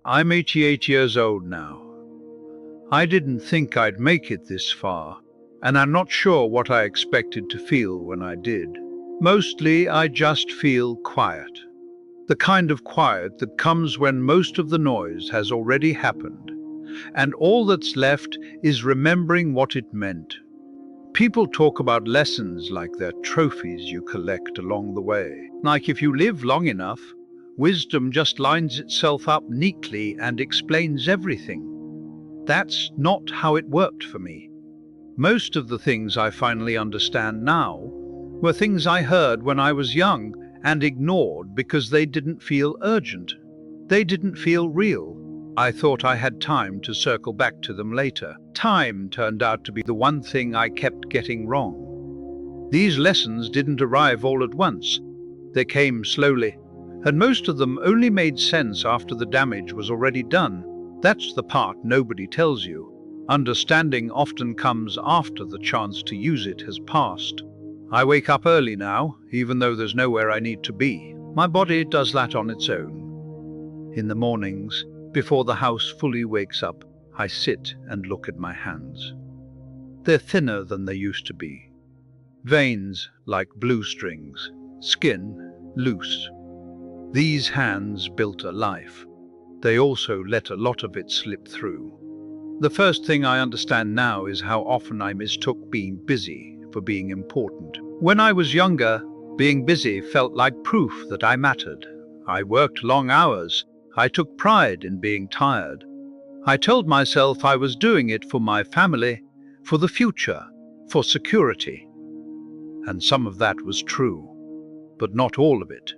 I'm 88 years old now. I didn't think I'd make it this far, and I'm not sure what I expected to feel when I did. Mostly, I just feel quiet. The kind of quiet that comes when most of the noise has already happened, and all that's left is remembering what it meant. People talk about lessons like they're trophies you collect along the way. Like if you live long enough, wisdom just lines itself up neatly and explains everything. That's not how it worked for me. Most of the things I finally understand now were things I heard when I was young and ignored because they didn't feel urgent. They didn't feel real. I thought I had time to circle back to them later. Time turned out to be the one thing I kept getting wrong. These lessons didn't arrive all at once. They came slowly, and most of them only made sense after the damage was already done. That's the part nobody tells you. Understanding often comes after the chance to use it has passed. I wake up early now, even though there's nowhere I need to be. My body does that on its own. In the mornings, before the house fully wakes up, I sit and look at my hands. They're thinner than they used to be. Veins like blue strings, skin loose. These hands built a life. They also let a lot of it slip through. The first thing I understand now is how often I mistook being busy for being important. When I was younger, being busy felt like proof that I mattered. I worked long hours. I took pride in being tired. I told myself I was doing it for my family, for the future, for security. And some of that was true, but not all of it.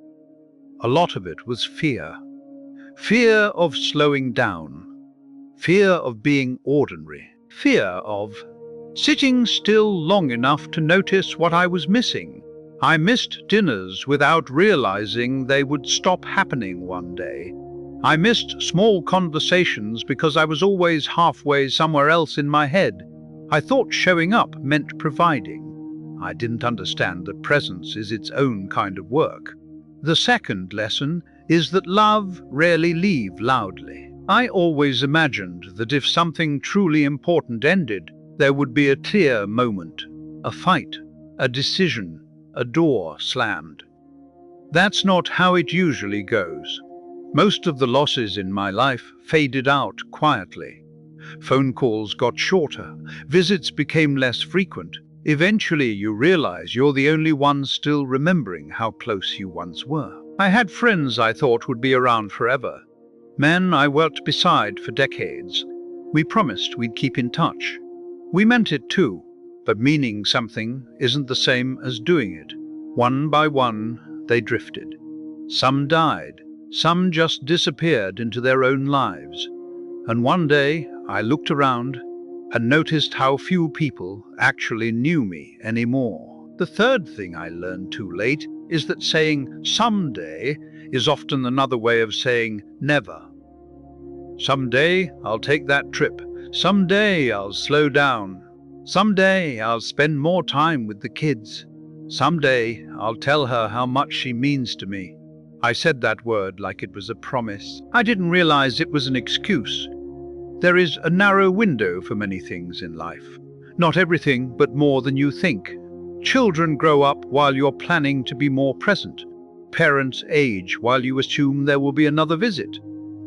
A lot of it was fear. Fear of slowing down. Fear of being ordinary. Fear of sitting still long enough to notice what I was missing. I missed dinners without realizing they would stop happening one day. I missed small conversations because I was always halfway somewhere else in my head. I thought showing up meant providing. I didn't understand that presence is its own kind of work. The second lesson is that love rarely leaves loudly. I always imagined that if something truly important ended, there would be a clear moment, a fight, a decision, a door slammed. That's not how it usually goes. Most of the losses in my life faded out quietly. Phone calls got shorter, visits became less frequent. Eventually you realize you're the only one still remembering how close you once were. I had friends I thought would be around forever. Men I worked beside for decades. We promised we'd keep in touch. We meant it too, but meaning something isn't the same as doing it. One by one, they drifted. Some died. Some just disappeared into their own lives. And one day, I looked around and noticed how few people actually knew me anymore. The third thing I learned too late is that saying someday is often another way of saying never. Someday I'll take that trip. Someday I'll slow down. Someday I'll spend more time with the kids. Someday I'll tell her how much she means to me. I said that word like it was a promise. I didn't realize it was an excuse. There is a narrow window for many things in life. Not everything, but more than you think. Children grow up while you're planning to be more present. Parents age while you assume there will be another visit.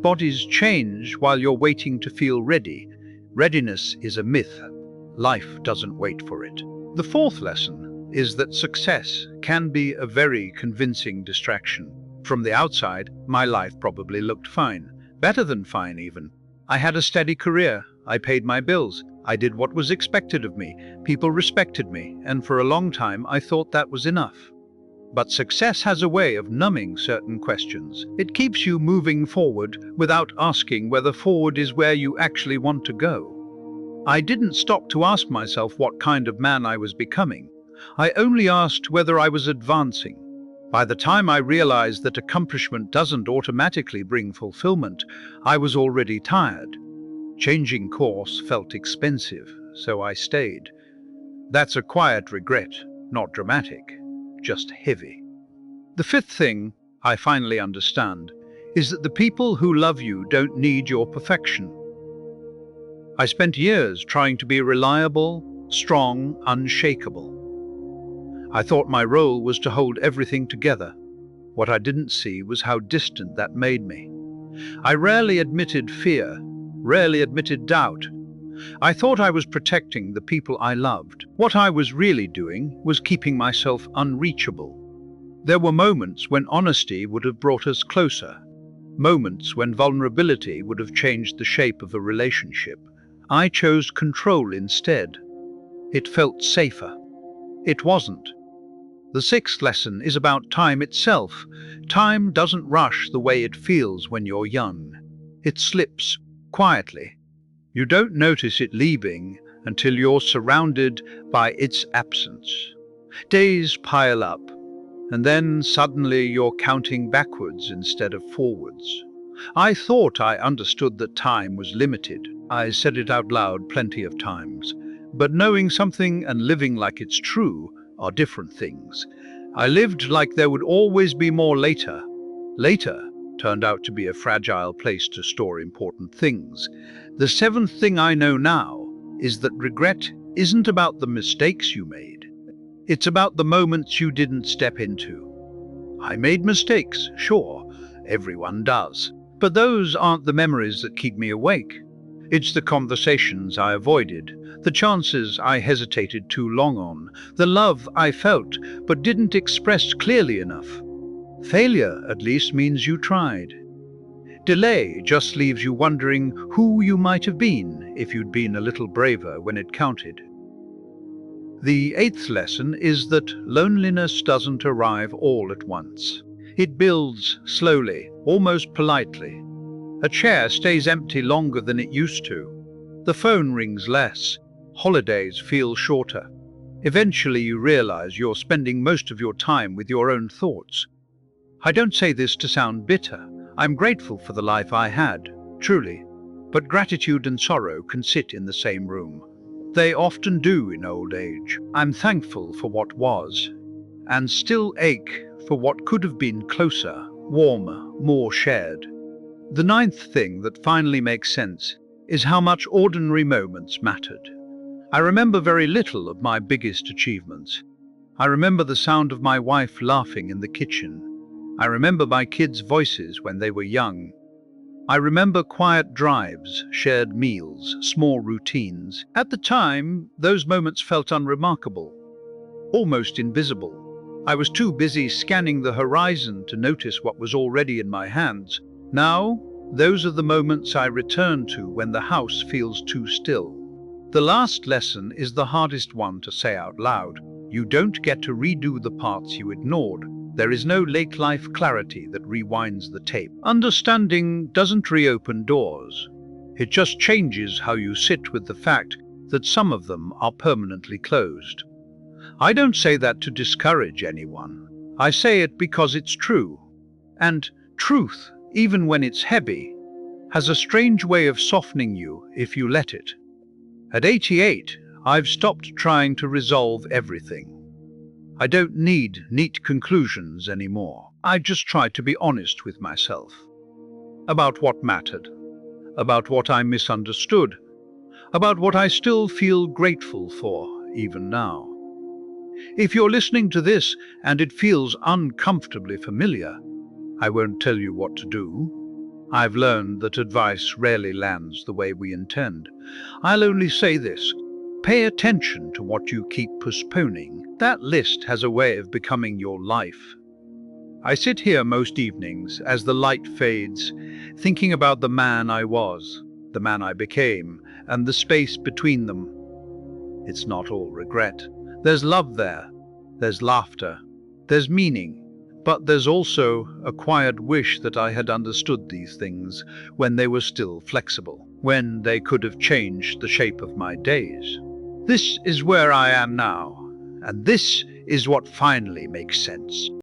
Bodies change while you're waiting to feel ready. Readiness is a myth. Life doesn't wait for it. The fourth lesson is that success can be a very convincing distraction. From the outside, my life probably looked fine. Better than fine, even. I had a steady career. I paid my bills. I did what was expected of me. People respected me, and for a long time I thought that was enough. But success has a way of numbing certain questions. It keeps you moving forward without asking whether forward is where you actually want to go. I didn't stop to ask myself what kind of man I was becoming. I only asked whether I was advancing. By the time I realized that accomplishment doesn't automatically bring fulfillment, I was already tired. Changing course felt expensive, so I stayed. That's a quiet regret, not dramatic, just heavy. The fifth thing I finally understand is that the people who love you don't need your perfection. I spent years trying to be reliable, strong, unshakable. I thought my role was to hold everything together. What I didn't see was how distant that made me. I rarely admitted fear, rarely admitted doubt. I thought I was protecting the people I loved. What I was really doing was keeping myself unreachable. There were moments when honesty would have brought us closer, moments when vulnerability would have changed the shape of a relationship. I chose control instead. It felt safer. It wasn't. The sixth lesson is about time itself. Time doesn't rush the way it feels when you're young. It slips quietly. You don't notice it leaving until you're surrounded by its absence. Days pile up, and then suddenly you're counting backwards instead of forwards. I thought I understood that time was limited. I said it out loud plenty of times. But knowing something and living like it's true are different things. I lived like there would always be more later. Later turned out to be a fragile place to store important things. The seventh thing I know now is that regret isn't about the mistakes you made. It's about the moments you didn't step into. I made mistakes, sure, everyone does. But those aren't the memories that keep me awake. It's the conversations I avoided, the chances I hesitated too long on, the love I felt but didn't express clearly enough. Failure, at least, means you tried. Delay just leaves you wondering who you might have been if you'd been a little braver when it counted. The eighth lesson is that loneliness doesn't arrive all at once. It builds slowly, almost politely. A chair stays empty longer than it used to. The phone rings less. Holidays feel shorter. Eventually you realize you're spending most of your time with your own thoughts. I don't say this to sound bitter. I'm grateful for the life I had, truly. But gratitude and sorrow can sit in the same room. They often do in old age. I'm thankful for what was, and still ache for what could have been closer, warmer, more shared. The ninth thing that finally makes sense is how much ordinary moments mattered. I remember very little of my biggest achievements. I remember the sound of my wife laughing in the kitchen. I remember my kids' voices when they were young. I remember quiet drives, shared meals, small routines. At the time, those moments felt unremarkable, almost invisible. I was too busy scanning the horizon to notice what was already in my hands. Now, those are the moments I return to when the house feels too still. The last lesson is the hardest one to say out loud. You don't get to redo the parts you ignored. There is no late-life clarity that rewinds the tape. Understanding doesn't reopen doors. It just changes how you sit with the fact that some of them are permanently closed. I don't say that to discourage anyone. I say it because it's true. And truth, even when it's heavy, has a strange way of softening you if you let it. At 88, I've stopped trying to resolve everything. I don't need neat conclusions anymore. I just try to be honest with myself. About what mattered. About what I misunderstood. About what I still feel grateful for, even now. If you're listening to this and it feels uncomfortably familiar, I won't tell you what to do. I've learned that advice rarely lands the way we intend. I'll only say this. Pay attention to what you keep postponing. That list has a way of becoming your life. I sit here most evenings as the light fades, thinking about the man I was, the man I became, and the space between them. It's not all regret. There's love there. There's laughter. There's meaning. But there's also a quiet wish that I had understood these things when they were still flexible, when they could have changed the shape of my days. This is where I am now, and this is what finally makes sense.